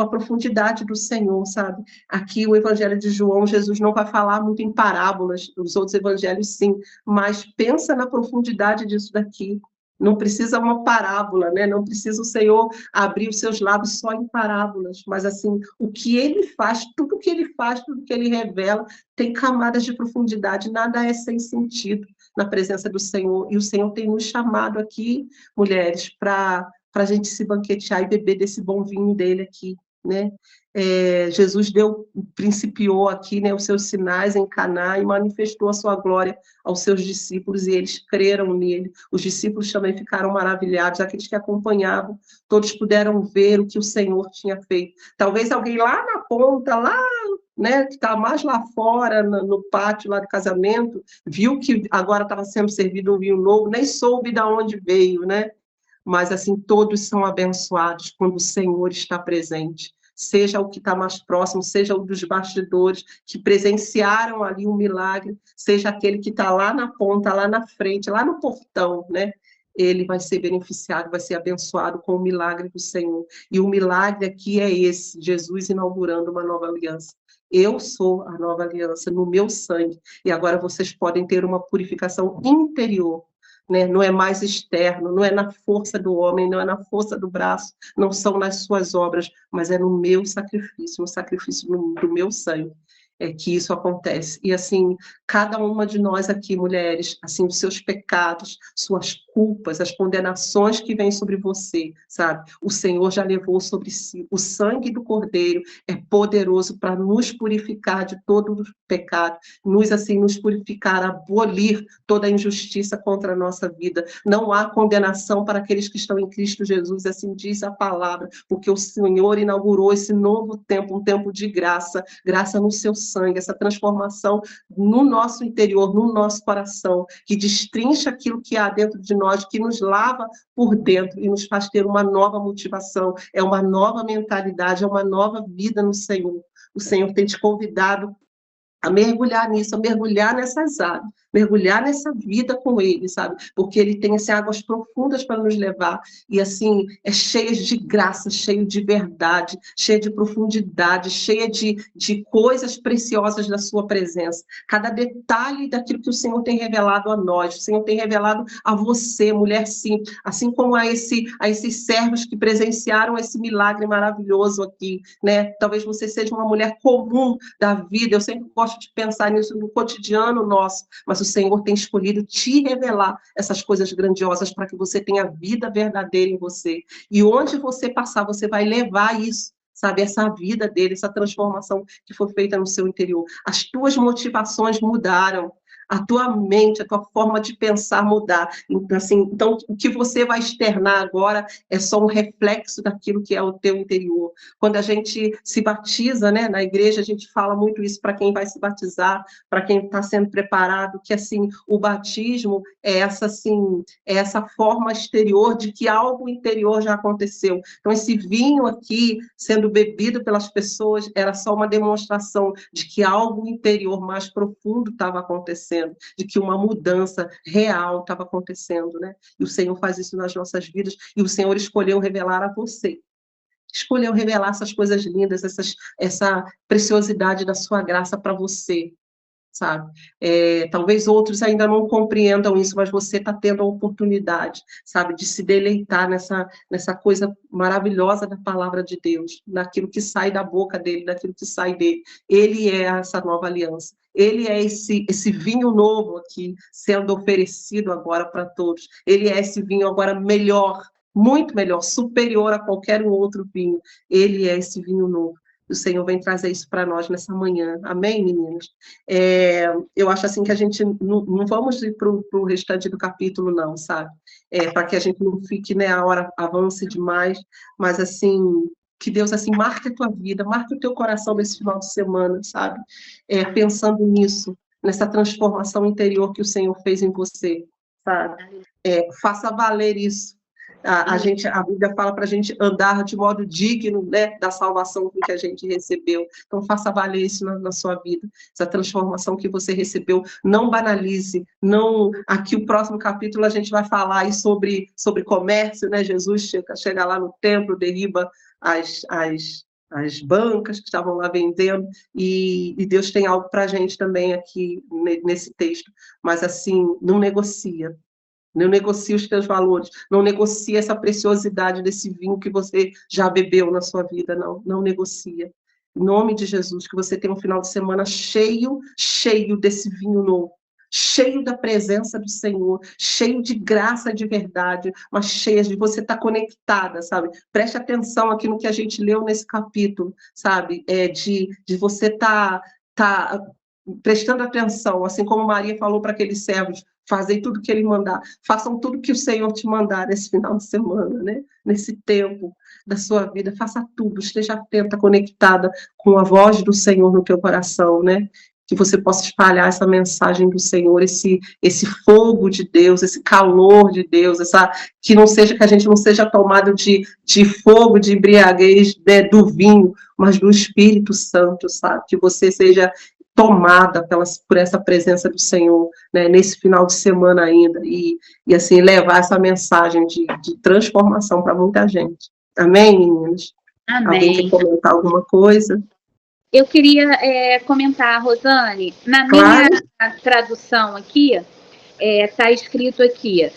a profundidade do Senhor, sabe? Aqui, o Evangelho de João, Jesus não vai falar muito em parábolas, os outros evangelhos, sim, mas pensa na profundidade disso daqui. Não precisa uma parábola, né? Não precisa o Senhor abrir os seus lábios só em parábolas, mas, assim, o que ele faz, tudo que ele faz, tudo que ele revela, tem camadas de profundidade, nada é sem sentido na presença do Senhor, e o Senhor tem nos chamado aqui, mulheres, para a gente se banquetear e beber desse bom vinho dele aqui, né? Jesus principiou aqui, né, os seus sinais em Caná e manifestou a sua glória aos seus discípulos e eles creram nele. Os discípulos também ficaram maravilhados, aqueles que acompanhavam, todos puderam ver o que o Senhor tinha feito. Talvez alguém lá na ponta, lá, né, que está mais lá fora, no pátio lá do casamento, viu que agora estava sendo servido um vinho novo, nem soube de onde veio, né? Mas assim, todos são abençoados quando o Senhor está presente. Seja o que está mais próximo, seja o dos bastidores, que presenciaram ali um milagre, seja aquele que está lá na ponta, lá na frente, lá no portão, né? Ele vai ser beneficiado, vai ser abençoado com o milagre do Senhor. E o milagre aqui é esse, Jesus inaugurando uma nova aliança. Eu sou a nova aliança no meu sangue, e agora vocês podem ter uma purificação interior, né? Não é mais externo, não é na força do homem, não é na força do braço, não são nas suas obras, mas é no meu sacrifício, no sacrifício do meu sangue, que isso acontece. E assim, cada uma de nós aqui, mulheres, assim, os seus pecados, suas culpas, as condenações que vêm sobre você, sabe? O Senhor já levou sobre si. O sangue do Cordeiro é poderoso para nos purificar de todo o pecado, nos purificar, abolir toda a injustiça contra a nossa vida. Não há condenação para aqueles que estão em Cristo Jesus, assim diz a palavra, porque o Senhor inaugurou esse novo tempo, um tempo de graça, graça no seu sangue, essa transformação no nosso interior, no nosso coração, que destrincha aquilo que há dentro de nós, que nos lava por dentro e nos faz ter uma nova motivação, é uma nova mentalidade, é uma nova vida no Senhor. O Senhor tem te convidado a mergulhar nisso, a mergulhar nessas águas, mergulhar nessa vida com Ele, sabe? Porque Ele tem assim, águas profundas para nos levar, e assim, é cheia de graça, cheio de verdade, cheia de profundidade, cheia de coisas preciosas da sua presença. Cada detalhe daquilo que o Senhor tem revelado a nós, o Senhor tem revelado a você, mulher simples, assim como a esses servos que presenciaram esse milagre maravilhoso aqui, né? Talvez você seja uma mulher comum da vida, eu sempre gosto de pensar nisso no cotidiano nosso, mas o Senhor tem escolhido te revelar essas coisas grandiosas para que você tenha vida verdadeira em você. E onde você passar, você vai levar isso, sabe? Essa vida dele, essa transformação que foi feita no seu interior. As tuas motivações mudaram, a tua mente, a tua forma de pensar mudar. Então, assim, o que você vai externar agora é só um reflexo daquilo que é o teu interior. Quando a gente se batiza, né, na igreja, a gente fala muito isso para quem vai se batizar, para quem está sendo preparado, que assim, o batismo é essa forma exterior de que algo interior já aconteceu. Então, esse vinho aqui, sendo bebido pelas pessoas, era só uma demonstração de que algo interior mais profundo estava acontecendo, de que uma mudança real estava acontecendo, né? E o Senhor faz isso nas nossas vidas, e o Senhor escolheu revelar a você. Escolheu revelar essas coisas lindas, essa preciosidade da sua graça para você, sabe? Talvez outros ainda não compreendam isso, mas você está tendo a oportunidade, sabe, de se deleitar nessa coisa maravilhosa da palavra de Deus, naquilo que sai da boca dele, daquilo que sai dele. Ele é essa nova aliança. Ele é esse vinho novo aqui, sendo oferecido agora para todos. Ele é esse vinho agora melhor, muito melhor, superior a qualquer outro vinho. Ele é esse vinho novo. O Senhor vem trazer isso para nós nessa manhã. Amém, meninas? Eu acho assim que a gente não vamos ir para o restante do capítulo, não, sabe? Para que a gente não fique, né, a hora avance demais, mas assim, que Deus assim marque a tua vida, marque o teu coração nesse final de semana, sabe? Pensando nisso, nessa transformação interior que o Senhor fez em você, sabe? Faça valer isso. A Bíblia fala para a gente andar de modo digno, né, da salvação que a gente recebeu. Então, faça valer isso na sua vida, essa transformação que você recebeu. Não banalize. Aqui, o próximo capítulo, a gente vai falar aí sobre comércio, né? Jesus chega lá no templo, derriba as bancas que estavam lá vendendo, e Deus tem algo para a gente também aqui nesse texto. Mas, assim, não negocia. Não negocie os teus valores, não negocie essa preciosidade desse vinho que você já bebeu na sua vida, não negocia. Em nome de Jesus, que você tenha um final de semana cheio desse vinho novo, cheio da presença do Senhor, cheio de graça de verdade, mas cheio de você estar conectada, sabe? Preste atenção aqui no que a gente leu nesse capítulo, sabe? De você estar prestando atenção, assim como Maria falou para aqueles servos, fazei tudo que ele mandar, façam tudo que o Senhor te mandar nesse final de semana, né? Nesse tempo da sua vida, faça tudo, esteja atenta, conectada com a voz do Senhor no teu coração, né? Que você possa espalhar essa mensagem do Senhor, esse fogo de Deus, esse calor de Deus, que a gente não seja tomado de fogo, de embriaguez, né, do vinho, mas do Espírito Santo, sabe? Que você seja tomada por essa presença do Senhor, né, nesse final de semana ainda, e assim, levar essa mensagem de transformação para muita gente. Amém, meninas? Amém. Alguém quer comentar alguma coisa? Eu queria comentar, Rosane, na Claro. minha tradução aqui, está escrito aqui,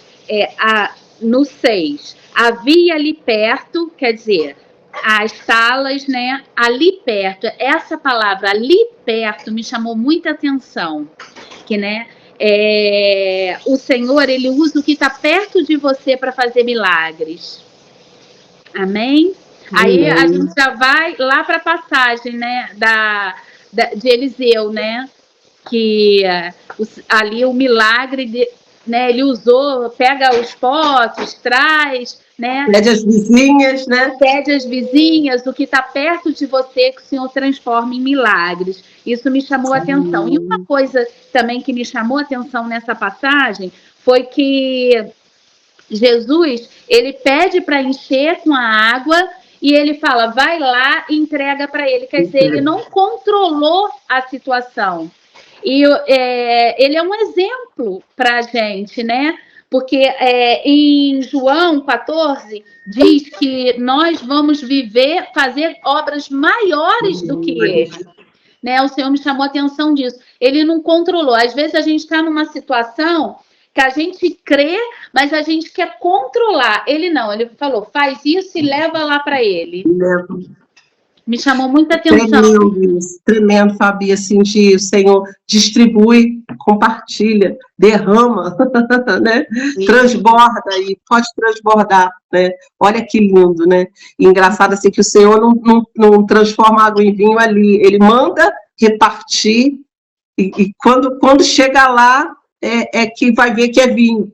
no 6, havia ali perto, quer dizer, as salas, né, ali perto, essa palavra ali perto me chamou muita atenção, que, né, o Senhor, ele usa o que está perto de você para fazer milagres. Amém? Aí a gente já vai lá para a passagem, né, de Eliseu, né, que ali o milagre, né, ele usou, pega os potes, traz, né? Pede as vizinhas, né? Pede as vizinhas, o que está perto de você, que o Senhor transforma em milagres. Isso me chamou a atenção. E uma coisa também que me chamou a atenção nessa passagem foi que Jesus, ele pede para encher com a água e ele fala, vai lá e entrega para ele. Quer dizer, ele não controlou a situação. E ele é um exemplo para a gente, né? Porque em João 14 diz que nós vamos fazer obras maiores do que ele. Né? O Senhor me chamou a atenção disso. Ele não controlou. Às vezes a gente está numa situação que a gente crê, mas a gente quer controlar. Ele não, ele falou, faz isso e leva lá para ele. Me chamou muita atenção. Tremendo, Fabi, assim, o Senhor distribui, compartilha, derrama, né? Transborda aí, pode transbordar, né? Olha que lindo, né? E engraçado assim que o Senhor não transforma água em vinho ali, ele manda repartir e quando chega lá é que vai ver que é vinho.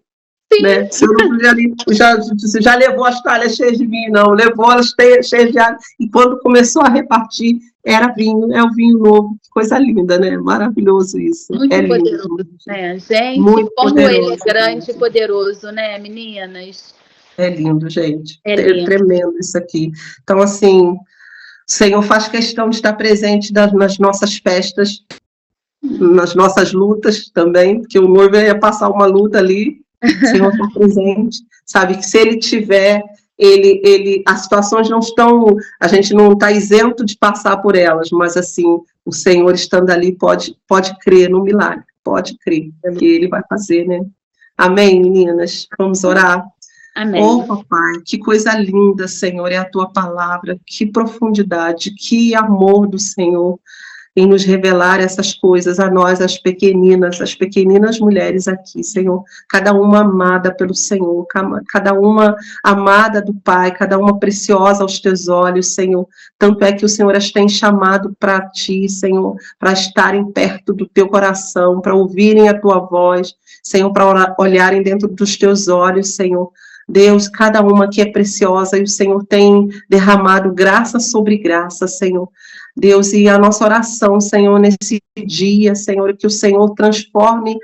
Né? Você já levou as talhas cheias de vinho, não, levou elas cheias de água, e quando começou a repartir, era vinho, é o vinho novo, coisa linda, né? Maravilhoso isso. Muito poderoso, lindo. Né, gente? Muito como poderoso, ele é grande e poderoso, né, meninas? É lindo, gente. Lindo. Tremendo isso aqui. Então, assim, o Senhor faz questão de estar presente nas nossas festas, nas nossas lutas também, porque o noivo ia passar uma luta ali, o Senhor está presente, sabe, que se ele tiver, as situações não estão, a gente não está isento de passar por elas, mas assim, o Senhor estando ali pode crer no milagre, pode crer, que ele vai fazer, né? Amém, meninas? Vamos orar? Amém. Oh, papai, que coisa linda, Senhor, é a tua palavra, que profundidade, que amor do Senhor em nos revelar essas coisas a nós, as pequeninas mulheres aqui, Senhor, cada uma amada pelo Senhor, cada uma amada do Pai, cada uma preciosa aos teus olhos, Senhor, tanto é que o Senhor as tem chamado para ti, Senhor, para estarem perto do teu coração, para ouvirem a tua voz, Senhor, para olharem dentro dos teus olhos, Senhor. Deus, cada uma que é preciosa, e o Senhor tem derramado graça sobre graça, Senhor. Deus, e a nossa oração, Senhor, nesse dia, Senhor, que o Senhor transforme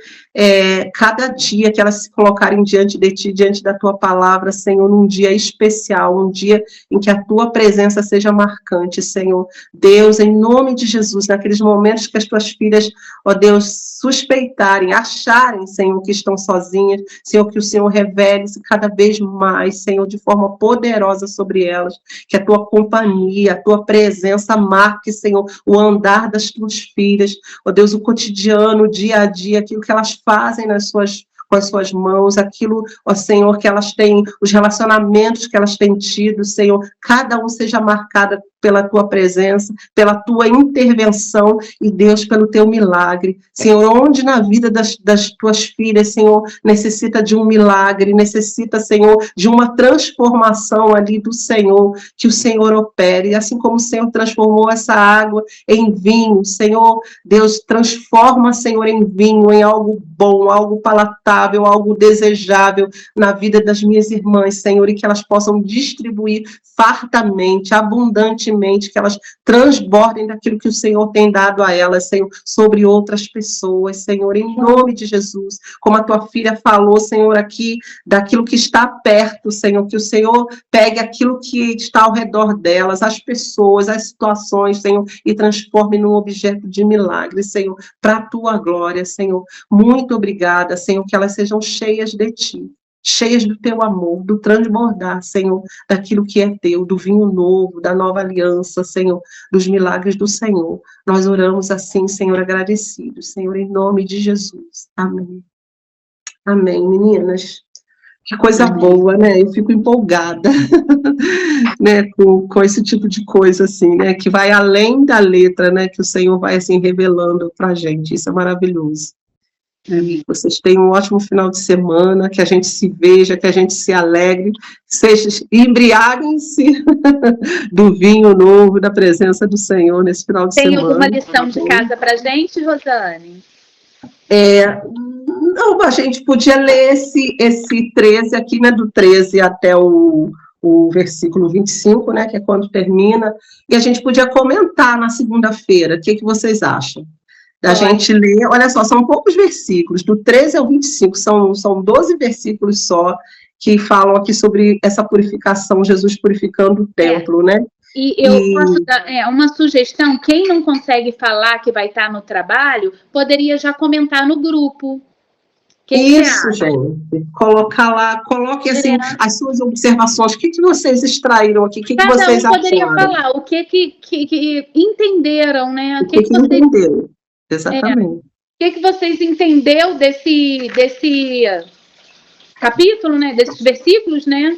cada dia que elas se colocarem diante de Ti, diante da Tua palavra, Senhor, num dia especial, um dia em que a Tua presença seja marcante, Senhor. Deus, em nome de Jesus, naqueles momentos que as Tuas filhas, ó Deus, suspeitarem, acharem, Senhor, que estão sozinhas, Senhor, que o Senhor revele-se cada vez mais, Senhor, de forma poderosa sobre elas, que a Tua companhia, a Tua presença marque, Senhor, o andar das Tuas filhas, ó Deus, o cotidiano, o dia a dia, aquilo que elas fazem nas suas com as suas mãos, aquilo, ó Senhor, que elas têm, os relacionamentos que elas têm tido, Senhor, cada um seja marcada pela tua presença, pela tua intervenção e, Deus, pelo teu milagre. Senhor, onde na vida das tuas filhas, Senhor, necessita de um milagre, necessita, Senhor, de uma transformação ali do Senhor, que o Senhor opere, assim como o Senhor transformou essa água em vinho, Senhor, Deus, transforma, Senhor, em vinho, em algo bom, algo palatável, algo desejável na vida das minhas irmãs, Senhor, e que elas possam distribuir fartamente, abundantemente, que elas transbordem daquilo que o Senhor tem dado a elas, Senhor, sobre outras pessoas, Senhor, em nome de Jesus, como a tua filha falou, Senhor, aqui, daquilo que está perto, Senhor, que o Senhor pegue aquilo que está ao redor delas, as pessoas, as situações, Senhor, e transforme num objeto de milagre, Senhor, para a tua glória, Senhor. Muito obrigada, Senhor, que elas sejam cheias de ti, cheias do teu amor, do transbordar, Senhor, daquilo que é teu, do vinho novo, da nova aliança, Senhor, dos milagres do Senhor. Nós oramos assim, Senhor, agradecidos, Senhor, em nome de Jesus. Amém. Amém, meninas. Que coisa boa, né? Eu fico empolgada, né, com esse tipo de coisa, assim, né, que vai além da letra, né, que o Senhor vai, assim, revelando pra gente. Isso é maravilhoso. Vocês tenham um ótimo final de semana, que a gente se veja, que a gente se alegre, embriaguem-se do vinho novo, da presença do Senhor nesse final de semana. Tem alguma lição de casa para a gente, Rosane? Não, a gente podia ler esse 13 aqui, né, do 13 até o versículo 25, né, que é quando termina, e a gente podia comentar na segunda-feira. O que vocês acham? Da gente ler, olha só, são poucos versículos, do 13 ao 25, são 12 versículos só, que falam aqui sobre essa purificação, Jesus purificando o templo, né? E eu posso dar uma sugestão, quem não consegue falar que vai estar no trabalho, poderia já comentar no grupo. Isso, gente, colocar lá, coloque assim, as suas observações, o que vocês extraíram aqui, o que vocês acharam? Poderia falar o que entenderam, né? O que entenderam. Exatamente. O que vocês entenderam desse capítulo, né? Desses versículos, né?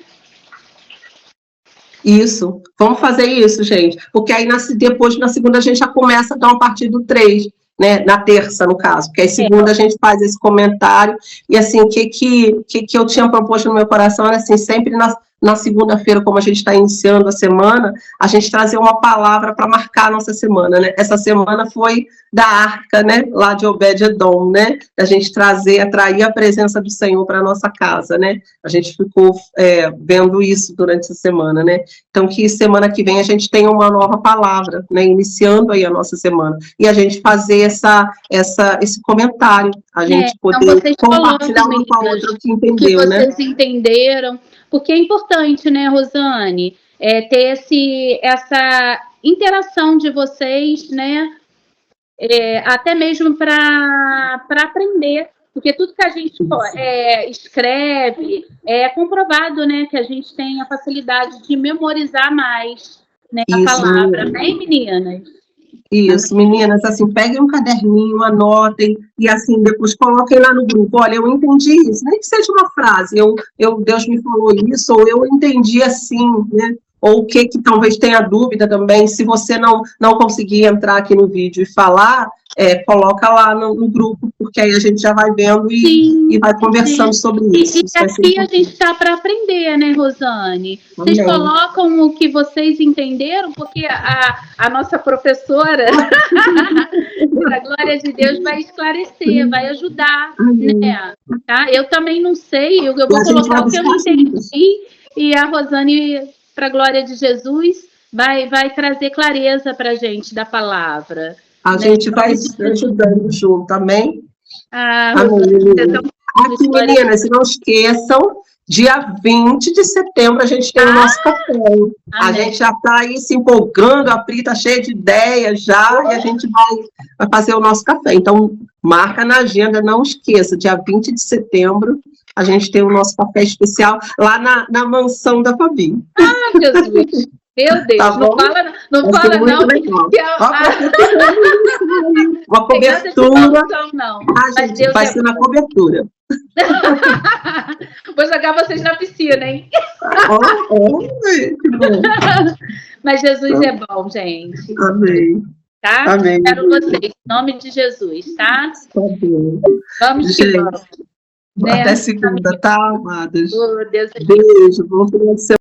Isso. Vamos fazer isso, gente. Porque aí, depois, na segunda, a gente já começa a dar uma partir do 3, né? Na terça, no caso. Porque aí, segunda, a gente faz esse comentário. E, assim, o que eu tinha proposto no meu coração era, assim, sempre na segunda-feira, como a gente está iniciando a semana, a gente trazer uma palavra para marcar a nossa semana, né? Essa semana foi da arca, né? Lá de Obed-Edom, né? A gente atrair a presença do Senhor para a nossa casa, né? A gente ficou vendo isso durante essa semana, né? Então, que semana que vem a gente tenha uma nova palavra, né? Iniciando aí a nossa semana. E a gente fazer esse comentário, a gente poder compartilhar uma com a outra que entendeu, né? Que vocês entenderam. Porque é importante, né, Rosane, ter essa interação de vocês, né, até mesmo para aprender, porque tudo que a gente escreve é comprovado, né, que a gente tem a facilidade de memorizar mais, né, a palavra, né, meninas? Isso, meninas, assim, peguem um caderninho, anotem, e assim, depois coloquem lá no grupo, olha, eu entendi isso, nem que seja uma frase, Deus me falou isso, ou eu entendi assim, né, ou o que talvez tenha dúvida também, se você não conseguir entrar aqui no vídeo e falar, coloca lá no grupo, porque aí a gente já vai vendo e vai conversando sobre isso. E aqui a gente está para aprender, né, Rosane? Amém. Vocês colocam o que vocês entenderam, porque a nossa professora, a glória de Deus, vai esclarecer, vai ajudar, né? Tá? Eu também não sei, eu vou colocar o que eu não entendi, e a Rosane, para a glória de Jesus, vai trazer clareza para a gente da palavra. A gente vai ajudando junto, amém? Amém. Aqui, meninas, não esqueçam, dia 20 de setembro a gente tem o nosso café. A gente já está aí se empolgando, a Pri está cheia de ideias já, e a gente vai fazer o nosso café. Então, marca na agenda, não esqueça, dia 20 de setembro, a gente tem o nosso café especial lá na mansão da Fabi. Jesus! Meu Deus, Tá não bom? fala, não Vai ser fala muito não. legal. Que Uma criança de cobertura. maldição, não. Ah, Mas gente, Deus vai é ser na bom. cobertura. Vou jogar vocês na piscina, hein? Que bom. Mas Jesus é bom, gente. Amém. Tá? Amém. Quero vocês, em nome de Jesus, tá? Tá bom. Vamos que Gente, vamos. Né? até segunda, tá, amadas? Oh, Deus é Beijo, bom final de semana.